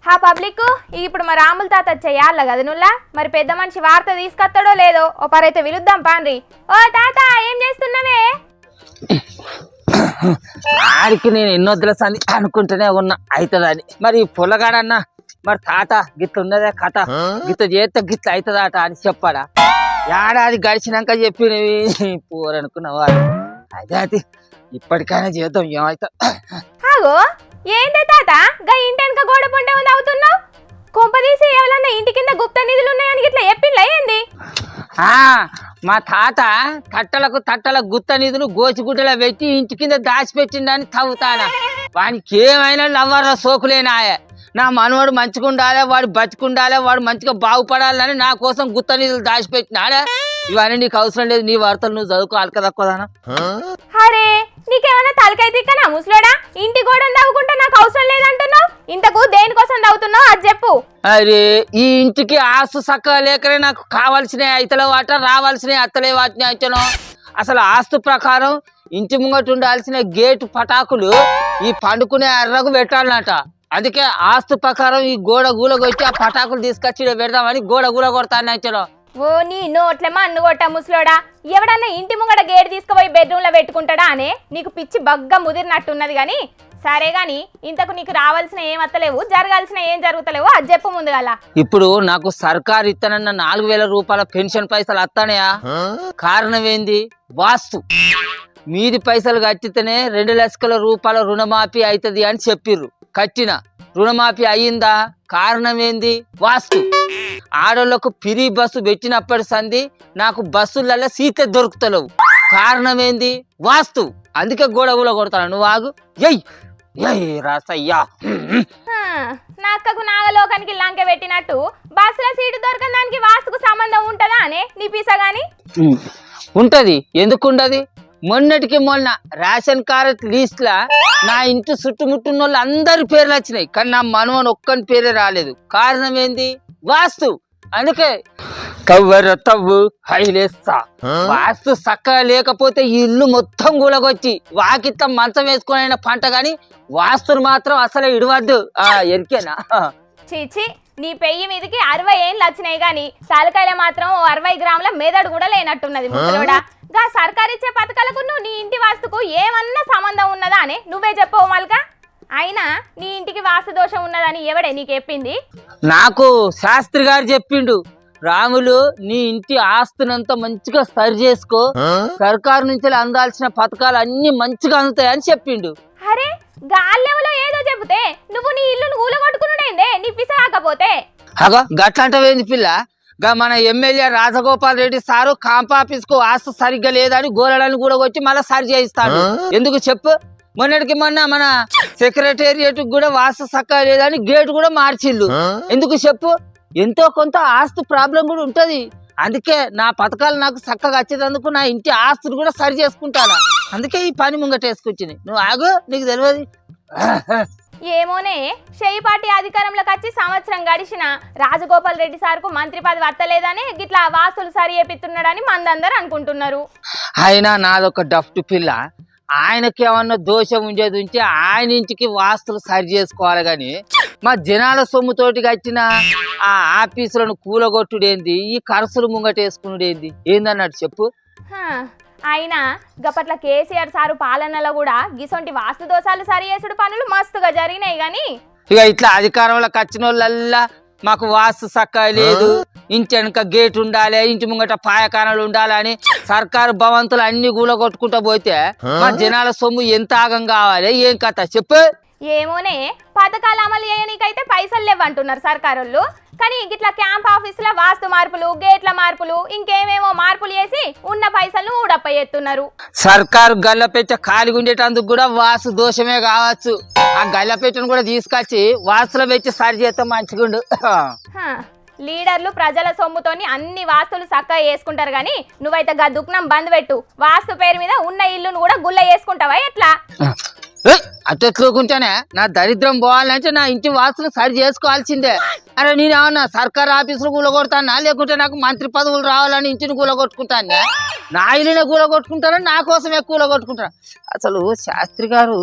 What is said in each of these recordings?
హా పబ్లిక్ ఇప్పుడు మా రాముల తాత చెయ్యాల కదా నుల్లా మరి పెద్ద మనిషి వార్త తీసుకొస్తాడో లేదో ఓ పరైతే విలుద్దాం పాండ్రి. ఓ తాత ఏం చేస్తున్నావే? ఆడికి నేను ఎన్నొద్దుల సంది అనుకుంటూనే ఉన్నా అవుతుందని. మరి పొలగాడన్నా మరి తాత గిట్ల ఉన్నదే కథ, గిట్ల చేస్తే గిట్ల అవుతుందట అని చెప్పాడా? ఏడాది గడిచినాక చెప్పినవి పోరనుకున్నావా? అదే అది ఇప్పటికైనా చేద్దాం ఏమైతే. ఆగో ఏందే తాత గా ఇంటి వెనక గోడ పొండే ఉంది అవుతున్నావు? కొంపదీసి ఎవరన్నా ఇంటి కింద గుప్త నిధులు ఉన్నాయని గిట్ల చెప్పిండ్లా ఏంది? మా తాత తట్టలకు గుత్త నిధులు గోచిగుడ్డలో పెట్టి ఇంటి కింద దాచిపెట్టిండని తవ్వుతానా. వానికి ఏమైనా లవ్వర్ల సోకులేనాయ. నా మనవాడు మంచిగా ఉండాలి, వాడు బతికుండాలి, వాడు మంచిగా బాగుపడాలని నా కోసం గుత్త నిధులు దాచిపెట్టినాడా? ఇవన్నీ నీకు అవసరం లేదు, నీ వార్తలు నువ్వు చదువుకో అలక తక్కువదానా. అరే నీకేమన్నా తలకాయ తిక్కనా ముసలోడా? ఇంటి గోడను తవ్వుకుంటా నాకు అవసరం లేదంటున్నావు. ఇంతకు దేనికోసం తవ్వుతున్నావు అది చెప్పు. అరే ఈ ఇంటికి ఆస్తు చక్కగా లేకనే నాకు కావాల్సినవి అయితలే వాట, రావాల్సినవి అత్తలే వాటిని అయితేనో. అసలు ఆస్తు ప్రకారం ఇంటి ముంగట ఉండాల్సిన గేటు పటాకులు ఈ పండుకునే అర్రకు పెట్టాలన్నట. అందుకే ఆస్తు ప్రకారం ఈ గోడ గూలగొచ్చి ఆ పటాకులు తీసుకొచ్చి పెడదామని గోడ గూల కొడతాను అయితేనో. ఓ నీ నోట్లేమో అన్నుగొట్ట ముసలోడా, ఎవడన్నా ఇంటి ముంగట గేట్ తీసుకుపోయి బెడ్రూమ్ లో పెట్టుకుంటాడా అనే? నీకు పిచ్చి బగ్గా ముదిరినట్టున్నది గాని సరే గాని ఇంతకు నీకు రావాల్సిన ఏం అత్తలేవు, జరగాల్సిన ఏం జరుగుతలేవు అది చెప్పు ముందుగాల. ఇప్పుడు నాకు సర్కారు ఇత్తనన్న 4,000 రూపాయల పెన్షన్ పైసలు వస్తానయా? కారణం ఏంది? వాస్తు. మీది పైసలు కట్టితేనే 2 లక్షల రూపాయల రుణమాఫీ అవుతుంది అని చెప్పిర్రు. కట్టిన రుణమాఫీ అయ్యిందా? కారణం ఏంది? వాస్తు. ఆడోళ్లకు ఫ్రీ బస్సు పెట్టినప్పటి సంది నాకు బస్సులలో సీతే దొరుకుతలేవు. కారణం ఏంది? వాస్తు. అందుకే గోడగుల కొడతాను. నువ్వు ఆగు. రాసయ్యా నా అక్కకు నాగలోకానికి లంకె పెట్టినట్టు బస్సుల సీటు దొరకని దానికి వాస్తుకు సంబంధం ఉంటదా అనే నీ పీసగాని? ఉంటది, ఎందుకుండది? మొన్నటికి మొన్న రేషన్ కార్డ్ లిస్ట్ లా నా ఇంటి చుట్టుముట్టున్న వాళ్ళు అందరి పేర్లు వచ్చినాయి, కానీ నా మనవని ఒక్కని పేరే రాలేదు. కారణం ఏంది? వాస్తు. అందుకే తవ్వు హైలేస్తా. వాస్తు చక్కగా లేకపోతే ఈ ఇల్లు మొత్తం గులగొచ్చి వాకిత్త మంచం వేసుకుని పంట, గాని వాస్తుని మాత్రం అసలే ఇడవద్దు. ఎరికేనా? చీచి నీ పెయ్యి మీదకి 60 ఏళ్ళు వచ్చినాయి గాని తలకాయల మాత్రం 60 గ్రాముల మెదడు కూడా లేనట్టున్నది ముసలోడా. గా సర్కారు ఇచ్చే పథకాలకు నీ ఇంటి వాస్తుకు ఏమన్నా సంబంధం ఉన్నదా అని నువ్వే చెప్పవు మల్కా. అయినా నీ ఇంటికి వాస్తు దోషం ఉన్నదని ఎవడే నీకు చెప్పింది? నాకు శాస్త్రి గారు చెప్పిండు. రాములు, నీ ఇంటి ఆస్తునంతా మంచిగా సరి చేసుకో, సర్కారు నుంచి అందాల్సిన పథకాలు అన్ని మంచిగా అందుతాయని చెప్పిండు. అరే గాల్లెవలో ఏదో చెబితే నువ్వు నీ ఇల్లును కూలగొట్టుకున్నాడేందే నీ పిసరాకపోతే? అగో గట్లంటవేంది పిల్ల? గా మన MLA Rajagopal Reddy sir camp office కు ఆస్తు సరిగ్గా లేదని గోళాలను కూడా వచ్చి మళ్ళీ సరి చేయిస్తాడు. ఎందుకు చెప్పు? మొన్నటికి మొన్న మన సెక్రటేరియట్ కూడా వాస్తు చక్కగా లేదని గేటు కూడా మార్చిల్లు. ఎందుకు చెప్పు? ఎంతో కొంత ఆస్తు ప్రాబ్లం కూడా ఉంటది. అందుకే నా పథకాలు నాకు చక్కగా వచ్చేందుకు నా ఇంటి ఆస్తులు కూడా సరి చేసుకుంటాను. అందుకే ఈ పని ముంగటేసుకొచ్చింది. నువ్వు ఆగు, నీకు తెలియదు. ఏమోనే, షెయి పార్టీ అధికారంలోకి వచ్చి సంవత్సరం గడిచిన రాజగోపాల్ రెడ్డి సార్కు మంత్రి పదవి వత్తలేదని గిట్లా వాస్తులు సరి చేపిస్తున్నాడని మందందరూ అనుకుంటున్నారు. అయినా నాదొక డఫ్ట్ పిల్ల. ఆయనకి ఏమన్నా దోషం ఉండేది ఉంటే ఆయన ఇంటికి వాస్తులు సరి చేసుకోవాలి గాని మా జనాల సొమ్ముతోటి కట్టిన ఆ ఆఫీసులను కూలగొట్టుడేంది, ఈ ఖర్చులు ముంగటేసుకునేది ఏందన్నట్టు చెప్పు. అయినా గప్పట్ల కేసీఆర్ సారు పాలనలో కూడా గిసొంటి వాస్తు దోషాలు సరి చేసుడు పనులు మస్తుగా జరిగినాయి గాని ఇక ఇట్లా అధికారంలోకి వచ్చిన వాళ్ళల్లా మాకు వాస్తు చక్కగా లేదు, ఇంటి వెనక గేట్ ఉండాలి, ఇంటి ముంగట పాయకానాలు ఉండాలని సర్కారు భవంతులు అన్ని కూలగొట్టుకుంటా పోతే మా జనాల సొమ్ము ఎంత ఆగం కావాలి? ఏం కథ చెప్పు. ఏమోనే, పథకాలు అమలు చేయనీకైతే పైసలు లేవంటున్నారు సర్కారోళ్ళు, కానీ గిట్లా క్యాంప్ ఆఫీసుల వాస్తు మార్పులు, గేట్ల మార్పులు, ఇంకేమేమో మార్పులు చేసి ఉన్న పైసలను ఊడప్ప ఎత్తున్నారు. సర్కారు గల్లపెట్ట ఖాళీగా ఉండేటందుకు కూడా వాస్తు దోషమే కావచ్చు. ఆ గల్లపెట్టను కూడా తీసుకొచ్చి వాస్తులో పెట్టి సరి చేస్తే మంచిగుండు. లీడర్లు ప్రజల సొమ్ముతోని అన్ని వాస్తులు చక్కగా చేసుకుంటారు గాని నువ్వైతే గా దుఃఖం బంద్ పెట్టు. వాస్తు పేరు మీద ఉన్న ఇల్లును కూడా గుల్ల చేసుకుంటావా ఎట్లా? అట్టెట్లుకుంటేనే నా దరిద్రం పోవాలంటే నా ఇంటి వాస్తులు సరి చేసుకోవాల్సిందే. అరే నేనేమన్నా సర్కారు ఆఫీసులు కూలగొడతానా, లేకుంటే నాకు మంత్రి పదవులు రావాలని ఇంటిని కూలగొట్టుకుంటానా? నా ఇల్లునే కూలగొట్టుకుంటానా, నా కోసమే కూలగొట్టుకుంటాను? అసలు శాస్త్రి గారు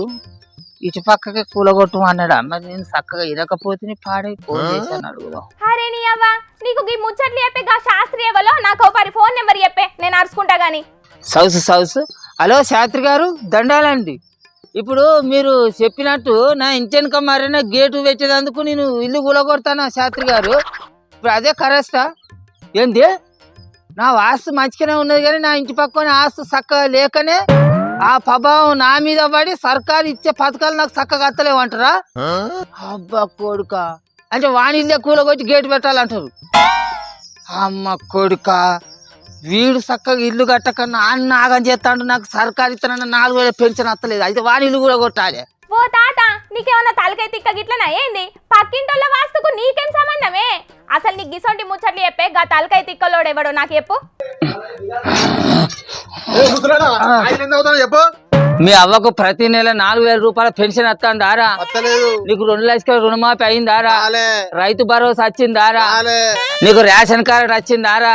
ఇటు పక్కకి కూలగొట్టు అన్నాడు. మరి నేను చక్కగా ఇరకపోతే పాడై ఫోన్ చేశాను అడుగుదాం. అరే నీ అవ్వ నీకు ఈ ముచ్చట్లు చెప్పే గా శాస్త్రి ఎవలో నాకు ఒకరి ఫోన్ నెంబర్ చెప్పే నేను అరుచుకుంటా గాని. సౌసు హలో శాస్త్రి గారు దండాలండి. ఇప్పుడు మీరు చెప్పినట్టు నా ఇంటెనక మరైనా గేటు పెట్టేందుకు నేను ఇల్లు కూలగొడతానా శాస్త్రి గారు? ఇప్పుడు అదే కరెస్టా ఏంది? నా ఆస్తి మంచిగానే ఉన్నది కానీ నా ఇంటి పక్కన ఆస్తి చక్కగా లేకనే ఆ ప్రభావం నా మీద పడి సర్కారు ఇచ్చే పథకాలు నాకు చక్కగా అత్తలేమంటారా? అబ్బా కొడుక అంటే వాణి ఇల్లే కూలగొచ్చి గేటు పెట్టాలంటారు. అమ్మ కొడుక వీడు చక్కగా ఇల్లు కట్టకన్నా అన్న ఆగం చేస్తాడు. నాకు సర్కారు ఇస్తానన్న 4,000 పెన్షన్ అత్తలేదు. అయితే వాణి ఇల్లు కూడా కొట్టాలి. ఓ తాత నీకేమన్నా తలకై తిక్క గిట్లనా ఏంది? పక్కింటోళ్ళ వాస్తుకు నీకేం సంబంధమే? అసలు నీకు గిసొంటి ముచ్చట్లు చెప్పే గా తలకై తిక్కలోడు ఎవడో నాకు చెప్పు. మీ అవ్వకు ప్రతి నెల 4,000 రూపాయల పెన్షన్ వస్తుందారా? నీకు 2 లక్షల రుణమాఫీ అయిందారా? రైతు భరోసా వచ్చిందారా? నీకు రేషన్ కార్డు వచ్చిందారా?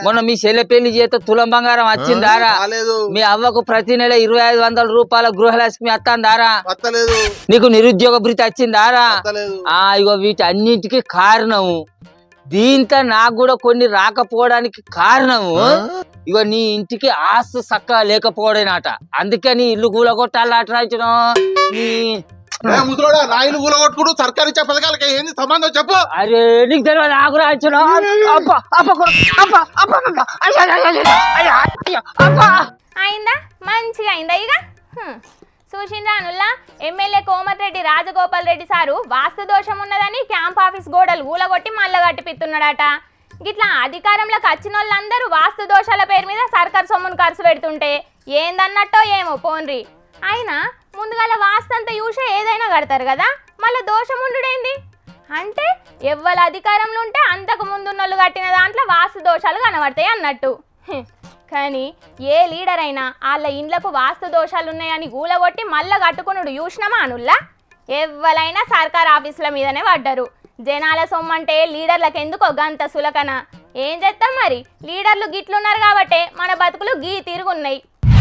మొన్న మీ చెల్లె పెళ్లి చేత తులం బంగారం వచ్చిందారా? మీ అవ్వకు ప్రతి నెల 2,500 రూపాయల గృహలక్ష్మి వస్తుందారా? నీకు నిరుద్యోగ భృతి వచ్చిందారా? ఇగో వీటి అన్నింటికి కారణము దీంతో నాకు కూడా కొన్ని రాకపోవడానికి కారణము ఇగో నీ ఇంటికి ఆస్తి చక్కగా లేకపోవడేనట. అందుకే నీ ఇల్లు కూలగొట్టాలట. సర్కారు ఇచ్చే పథకాలకి ఏంది సంబంధం చెప్పు. అరే నీకు తెలియదు నాకు రాయించడం. అయిందా? మంచిగా అయిందా? ఇక చూసిండ్రా అనుల్లా ఎమ్మెల్యే కోమటిరెడ్డి రాజగోపాల్ రెడ్డి సారు వాస్తు దోషం ఉన్నదని క్యాంప్ ఆఫీస్ గోడలు ఊలగొట్టి మళ్ళా కట్టిపిస్తున్నాడట. గిట్లా అధికారంలోకి వచ్చిన వాళ్ళందరూ వాస్తు దోషాల పేరు మీద సర్కారు సొమ్మును ఖర్చు పెడుతుంటే ఏందన్నట్టో ఏమో పోన్రి. అయినా ముందుగాల వాస్తు అంతా చూసే ఏదైనా కడతారు కదా, మళ్ళీ దోషం ఉండుడేంది? అంటే ఎవ్వరు అధికారంలో ఉంటే అంతకు ముందున్నోళ్ళు కట్టిన దాంట్లో వాస్తు దోషాలు కనబడతాయి అన్నట్టు. కానీ ఏ లీడర్ అయినా వాళ్ళ ఇండ్లకు వాస్తు దోషాలు ఉన్నాయని గూలగొట్టి మళ్ళా కట్టుకున్నాడు చూసినామా అనుల్లా? ఎవ్వరైనా సర్కార్ ఆఫీసుల మీదనే పడ్డారు. జనాల సొమ్మంటే లీడర్లకు ఎందుకో గంత సులకన. ఏం చేస్తాం మరి, లీడర్లు గిట్లున్నారు కాబట్టే మన బతుకులు గీ తిరుగున్నాయి.